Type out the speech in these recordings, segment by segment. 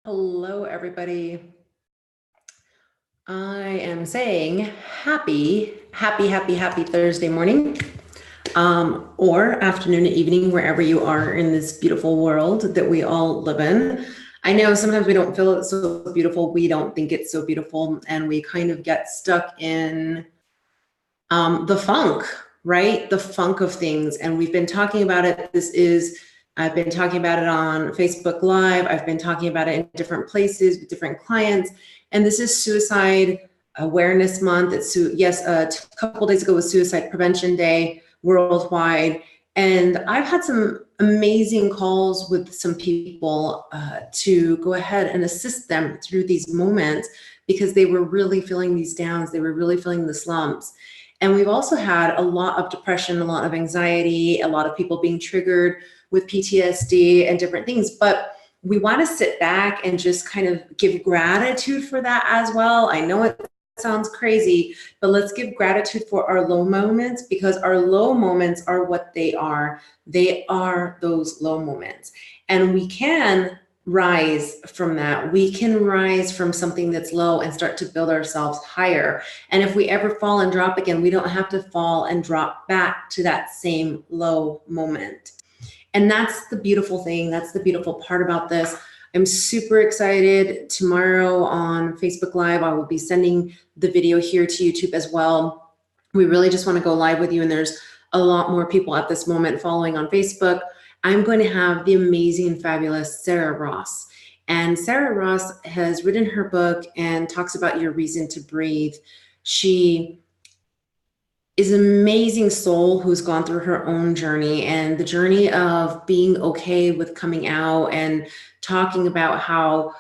Hello, everybody. I am saying happy Thursday morning, or afternoon and evening, wherever you are in this beautiful world that we all live in. I know sometimes we don't feel it so beautiful. We don't think it's so beautiful, and we kind of get stuck in the funk, right? The funk of things. And we've been talking about it. I've been talking about it on Facebook Live. I've been talking about it in different places with different clients. And this is Suicide Awareness Month. A couple days ago was Suicide Prevention Day worldwide. And I've had some amazing calls with some people to go ahead and assist them through these moments because they were really feeling these downs. They were really feeling the slumps. And we've also had a lot of depression, a lot of anxiety, a lot of people being triggered with PTSD and different things. But we want to sit back and just kind of give gratitude for that as well. I know it sounds crazy, but let's give gratitude for our low moments, because our low moments are what they are. They are those low moments. And we can rise from that. We can rise from something that's low and start to build ourselves higher. And if we ever fall and drop again, we don't have to fall and drop back to that same low moment. And that's the beautiful thing. That's the beautiful part about this. I'm super excited. Tomorrow on Facebook Live, I will be sending the video here to YouTube as well. We really just want to go live with you, and there's a lot more people at this moment following on Facebook. I'm going to have the amazing and fabulous Sarah Ross. And Sarah Ross has written her book and talks about your reason to breathe. She is an amazing soul who's gone through her own journey, and the journey of being okay with coming out and talking about how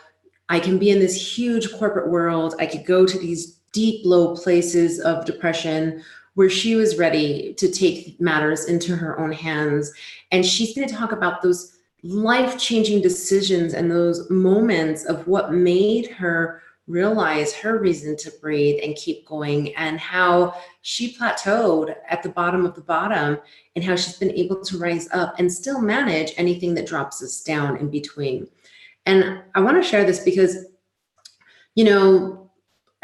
I can be in this huge corporate world. I could go to these deep, low places of depression, where she was ready to take matters into her own hands. And she's going to talk about those life-changing decisions and those moments of what made her realize her reason to breathe and keep going, and how she plateaued at the bottom of the bottom, and how she's been able to rise up and still manage anything that drops us down in between. And I want to share this because,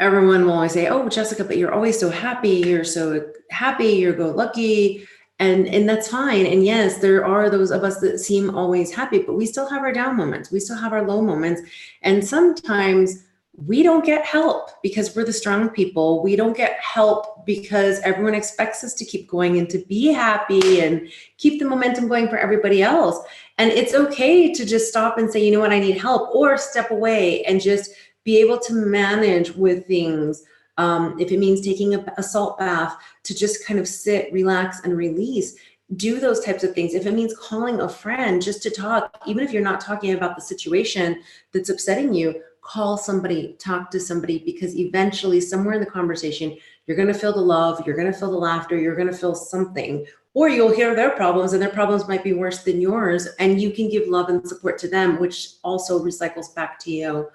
everyone will always say, "Oh, Jessica, but you're always so happy. You're so happy. You're go lucky." And that's fine. And yes, there are those of us that seem always happy, but we still have our down moments. We still have our low moments. And sometimes we don't get help because we're the strong people. We don't get help because everyone expects us to keep going and to be happy and keep the momentum going for everybody else. And it's okay to just stop and say, "You know what, I need help," or step away and just be able to manage with things. If it means taking a salt bath, to just kind of sit, relax, and release. Do those types of things. If it means calling a friend just to talk, even if you're not talking about the situation that's upsetting you, call somebody, talk to somebody, because eventually somewhere in the conversation, you're going to feel the love, you're going to feel the laughter, you're going to feel something, or you'll hear their problems, and their problems might be worse than yours, and you can give love and support to them, which also recycles back to you.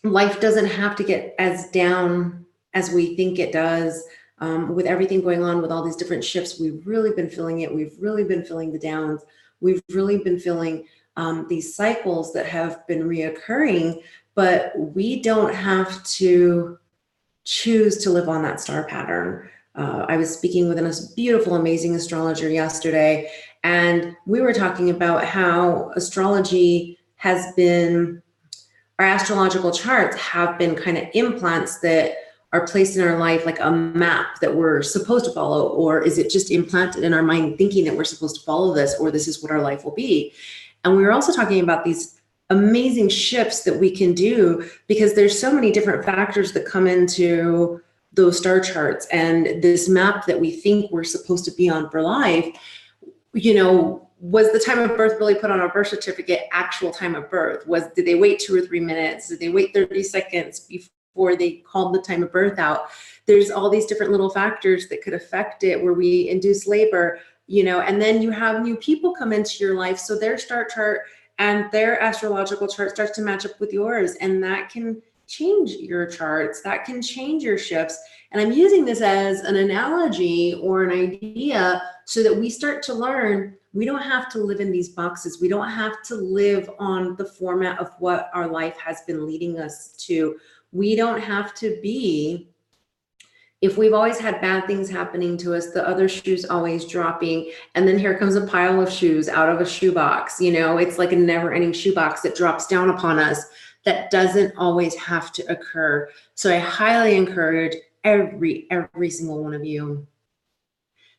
Life doesn't have to get as down as we think it does. With everything going on, with all these different shifts, we've really been feeling it. We've really been feeling the downs. We've really been feeling these cycles that have been reoccurring, but we don't have to choose to live on that star pattern. I was speaking with a beautiful, amazing astrologer yesterday, and we were talking about how astrology has been, our astrological charts have been kind of implants that are placed in our life, like a map that we're supposed to follow. Or is it just implanted in our mind thinking that we're supposed to follow this, or this is what our life will be? And we were also talking about these amazing shifts that we can do, because there's so many different factors that come into those star charts, and this map that we think we're supposed to be on for life. Was the time of birth really put on our birth certificate actual time of birth? Did they wait 2 or 3 minutes? Did they wait 30 seconds before they called the time of birth out? There's all these different little factors that could affect it, where we induce labor, and then you have new people come into your life, so their star chart and their astrological chart starts to match up with yours, and that can change your charts, that can change your shifts. And I'm using this as an analogy or an idea so that we start to learn we don't have to live in these boxes. We don't have to live on the format of what our life has been leading us to. We don't have to be, if we've always had bad things happening to us, the other shoe's always dropping, and then here comes a pile of shoes out of a shoebox. You know, it's like a never-ending shoebox that drops down upon us. That doesn't always have to occur. So I highly encourage every single one of you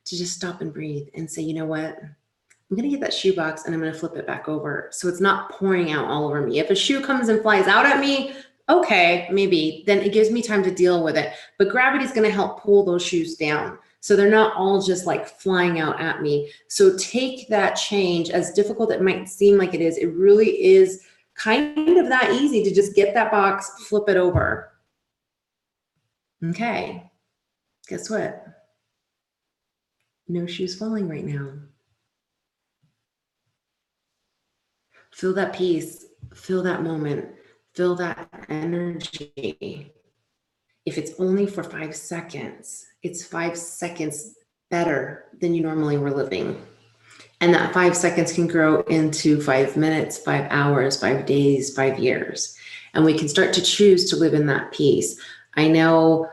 to just stop and breathe and say, you know what? I'm going to get that shoebox and I'm going to flip it back over so it's not pouring out all over me. If a shoe comes and flies out at me, okay, maybe, then it gives me time to deal with it. But gravity is going to help pull those shoes down so they're not all just like flying out at me. So take that change, as difficult it might seem like it really is kind of that easy to just get that box, flip it over. Okay, guess what? No shoes falling right now. Feel that peace, feel that moment, feel that energy. If it's only for 5 seconds, it's 5 seconds better than you normally were living. And that 5 seconds can grow into 5 minutes, 5 hours, 5 days, 5 years. And we can start to choose to live in that peace. I know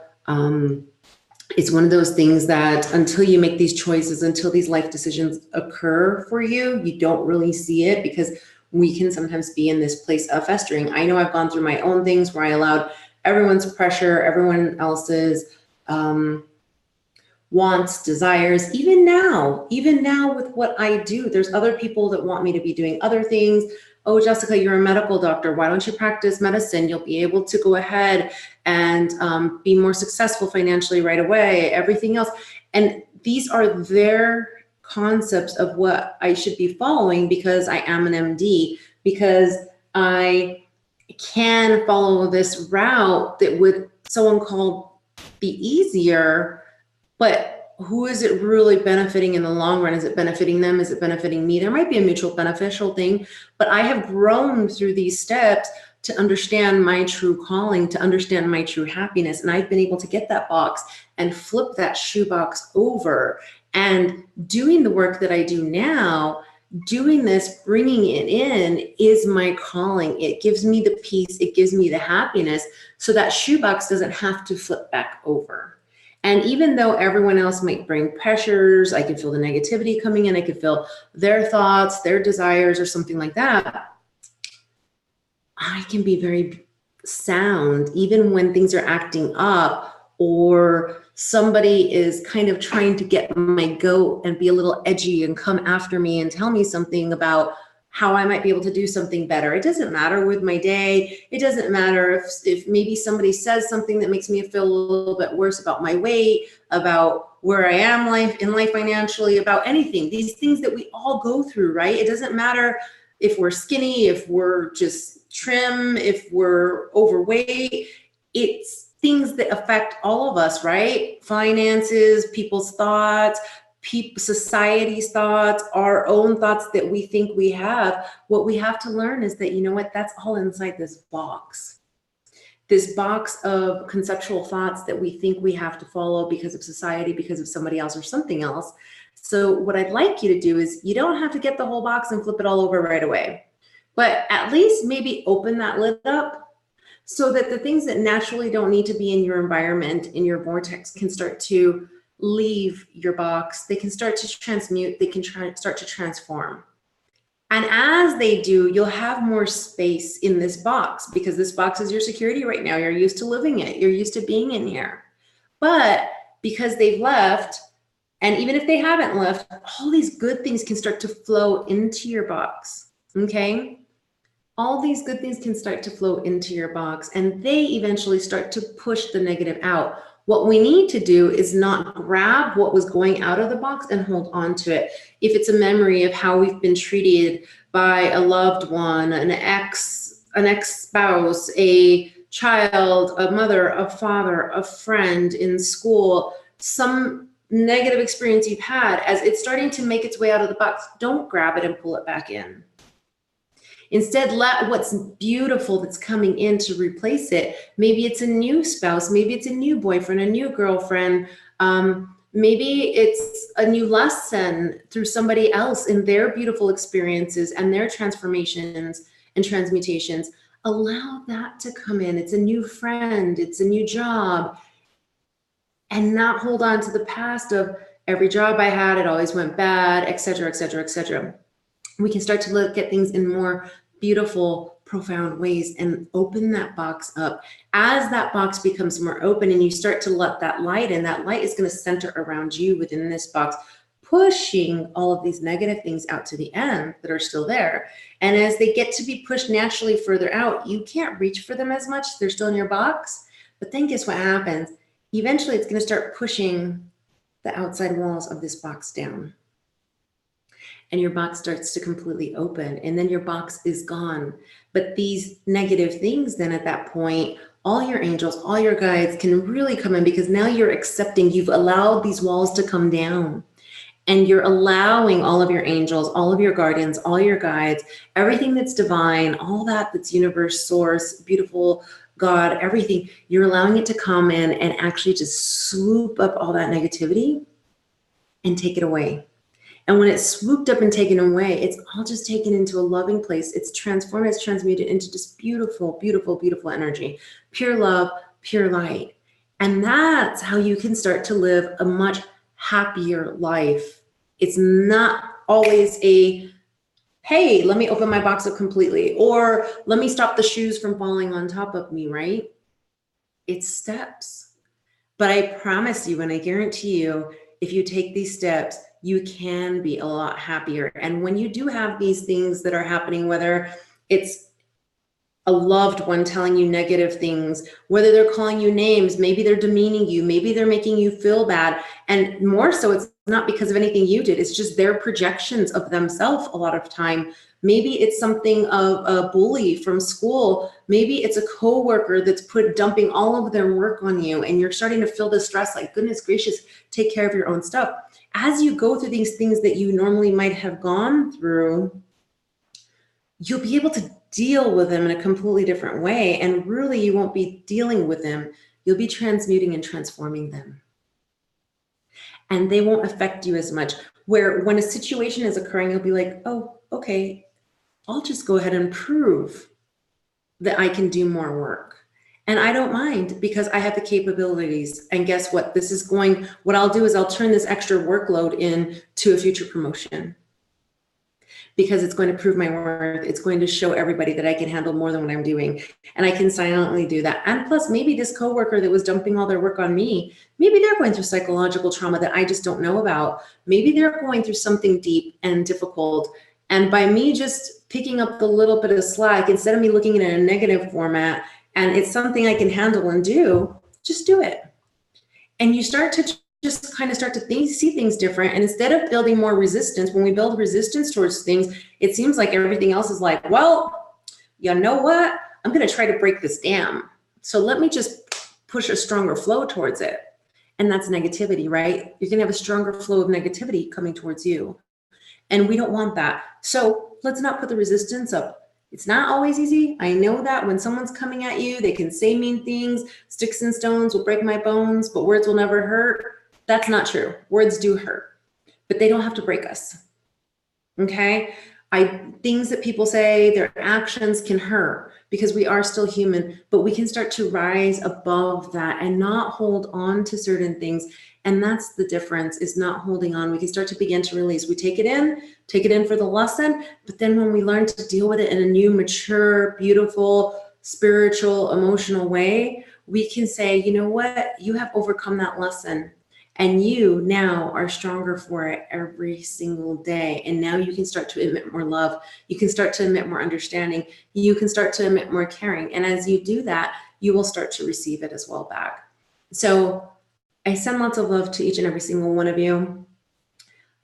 it's one of those things that until you make these choices, until these life decisions occur for you, you don't really see it, because we can sometimes be in this place of festering. I know I've gone through my own things where I allowed everyone's pressure, everyone else's wants, desires, even now with what I do, there's other people that want me to be doing other things. Oh, Jessica, you're a medical doctor. Why don't you practice medicine? You'll be able to go ahead and be more successful financially right away, everything else. And these are their concepts of what I should be following because I am an MD, because I can follow this route that would someone call be easier, but who is it really benefiting in the long run? Is it benefiting them? Is it benefiting me? There might be a mutual beneficial thing, but I have grown through these steps to understand my true calling, to understand my true happiness. And I've been able to get that box and flip that shoebox over. And doing the work that I do now, doing this, bringing it in is my calling. It gives me the peace. It gives me the happiness. So that shoebox doesn't have to flip back over. And even though everyone else might bring pressures, I can feel the negativity coming in. I can feel their thoughts, their desires, or something like that. I can be very sound, even when things are acting up, or somebody is kind of trying to get my goat and be a little edgy and come after me and tell me something about how I might be able to do something better. It doesn't matter with my day. It doesn't matter if maybe somebody says something that makes me feel a little bit worse about my weight, about where I am in life financially, about anything. These things that we all go through, right? It doesn't matter if we're skinny, if we're just trim, if we're overweight. It's things that affect all of us, right? Finances, people's thoughts, society's thoughts, our own thoughts that we think we have. What we have to learn is that, you know what, that's all inside this box of conceptual thoughts that we think we have to follow because of society, because of somebody else or something else. So what I'd like you to do is, you don't have to get the whole box and flip it all over right away, but at least maybe open that lid up so that the things that naturally don't need to be in your environment, in your vortex, can start to leave your box. They can start to transmute. They can start to transform. And as they do, you'll have more space in this box, because this box is your security right now. You're used to living it. You're used to being in here. But because they've left, and even if they haven't left, all these good things can start to flow into your box, okay? All these good things can start to flow into your box, and they eventually start to push the negative out. What we need to do is not grab what was going out of the box and hold on to it. If it's a memory of how we've been treated by a loved one, an ex-spouse, a child, a mother, a father, a friend in school, some negative experience you've had, as it's starting to make its way out of the box, don't grab it and pull it back in. Instead, let what's beautiful that's coming in to replace it. Maybe it's a new spouse, maybe it's a new boyfriend, a new girlfriend. Maybe it's a new lesson through somebody else in their beautiful experiences and their transformations and transmutations. Allow that to come in. It's a new friend, it's a new job, and not hold on to the past of every job I had, it always went bad, et cetera, et cetera, et cetera. We can start to look at things in more beautiful, profound ways and open that box up. As that box becomes more open and you start to let that light in, that light is going to center around you within this box, pushing all of these negative things out to the end that are still there. And as they get to be pushed naturally further out, you can't reach for them as much. They're still in your box. But then guess what happens? Eventually, it's going to start pushing the outside walls of this box down. And your box starts to completely open, and then your box is gone. But these negative things, then at that point, all your angels, all your guides can really come in, because now you're accepting, you've allowed these walls to come down, and you're allowing all of your angels, all of your guardians, all your guides, everything that's divine, all that's universe, source, beautiful God, everything, you're allowing it to come in and actually just swoop up all that negativity and take it away. And when it's swooped up and taken away, it's all just taken into a loving place. It's transformed, it's transmuted into just beautiful, beautiful, beautiful energy, pure love, pure light. And that's how you can start to live a much happier life. It's not always a, hey, let me open my box up completely, or let me stop the shoes from falling on top of me, right? It's steps. But I promise you, and I guarantee you, if you take these steps, you can be a lot happier. And when you do have these things that are happening, whether it's a loved one telling you negative things, whether they're calling you names, maybe they're demeaning you, maybe they're making you feel bad. And more so, it's not because of anything you did, it's just their projections of themselves a lot of time. Maybe it's something of a bully from school. Maybe it's a coworker that's dumping all of their work on you, and you're starting to feel the stress, like, goodness gracious, take care of your own stuff. As you go through these things that you normally might have gone through, you'll be able to deal with them in a completely different way. And really, you won't be dealing with them. You'll be transmuting and transforming them. And they won't affect you as much. Where when a situation is occurring, you'll be like, oh, okay, I'll just go ahead and prove that I can do more work. And I don't mind, because I have the capabilities. And guess what? What I'll do is I'll turn this extra workload into a future promotion, because it's going to prove my worth. It's going to show everybody that I can handle more than what I'm doing. And I can silently do that. And plus, maybe this coworker that was dumping all their work on me, maybe they're going through psychological trauma that I just don't know about. Maybe they're going through something deep and difficult. And by me just picking up the little bit of slack, instead of me looking at it in a negative format, and it's something I can handle and do, just do it. And you start to just kind of start to see things different. And instead of building more resistance, when we build resistance towards things, it seems like everything else is like, well, you know what? I'm going to try to break this dam. So let me just push a stronger flow towards it. And that's negativity, right? You're going to have a stronger flow of negativity coming towards you. And we don't want that. So let's not put the resistance up. It's not always easy. I know that when someone's coming at you, they can say mean things. Sticks and stones will break my bones, but words will never hurt. That's not true. Words do hurt, but they don't have to break us. Okay? Things that people say, their actions can hurt, because we are still human, but we can start to rise above that and not hold on to certain things. And that's the difference, is not holding on. We can start to begin to release. We take it in for the lesson, but then when we learn to deal with it in a new, mature, beautiful, spiritual, emotional way, we can say, you know what? You have overcome that lesson. And you now are stronger for it every single day. And now you can start to emit more love. You can start to emit more understanding. You can start to emit more caring. And as you do that, you will start to receive it as well back. So I send lots of love to each and every single one of you.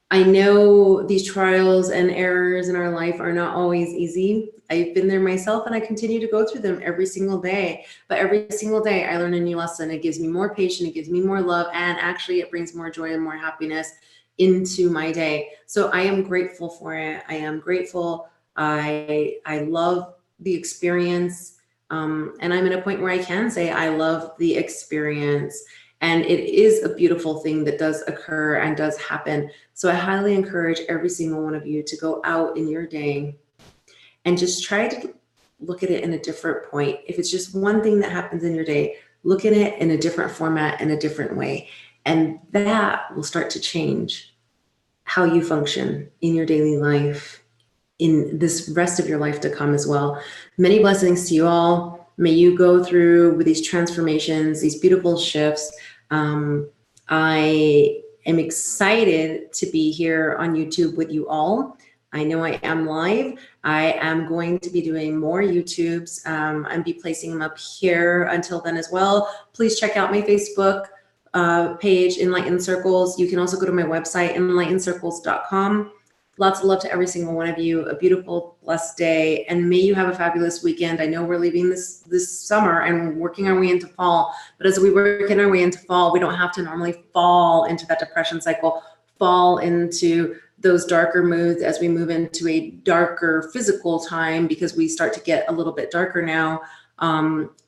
I know these trials and errors in our life are not always easy. I've been there myself, and I continue to go through them every single day. But every single day I learn a new lesson. It gives me more patience, it gives me more love, and actually it brings more joy and more happiness into my day. So I am grateful for it. I am grateful I love the experience. And I'm at a point where I can say I love the experience. And it is a beautiful thing that does occur and does happen. So I highly encourage every single one of you to go out in your day and just try to look at it in a different point. If it's just one thing that happens in your day, look at it in a different format, in a different way. And that will start to change how you function in your daily life, in this rest of your life to come as well. Many blessings to you all. May you go through with these transformations, these beautiful shifts. I am excited to be here on YouTube with you all. I know I am live. I am going to be doing more YouTubes and be placing them up here until then as well. Please check out my Facebook page, Enlightened Circles. You can also go to my website, enlightencircles.com. Lots of love to every single one of you. A beautiful, blessed day, and may you have a fabulous weekend. I know we're leaving this summer and working our way into fall, but as we work in our way into fall, we don't have to normally fall into that depression cycle, fall into those darker moods as we move into a darker physical time, because we start to get a little bit darker now.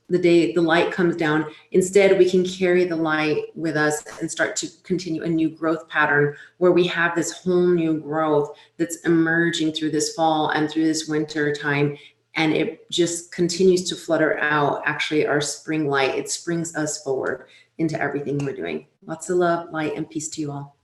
The light comes down. Instead, we can carry the light with us and start to continue a new growth pattern where we have this whole new growth that's emerging through this fall and through this winter time. And it just continues to flutter out, actually, our spring light. It springs us forward into everything we're doing. Lots of love, light, and peace to you all.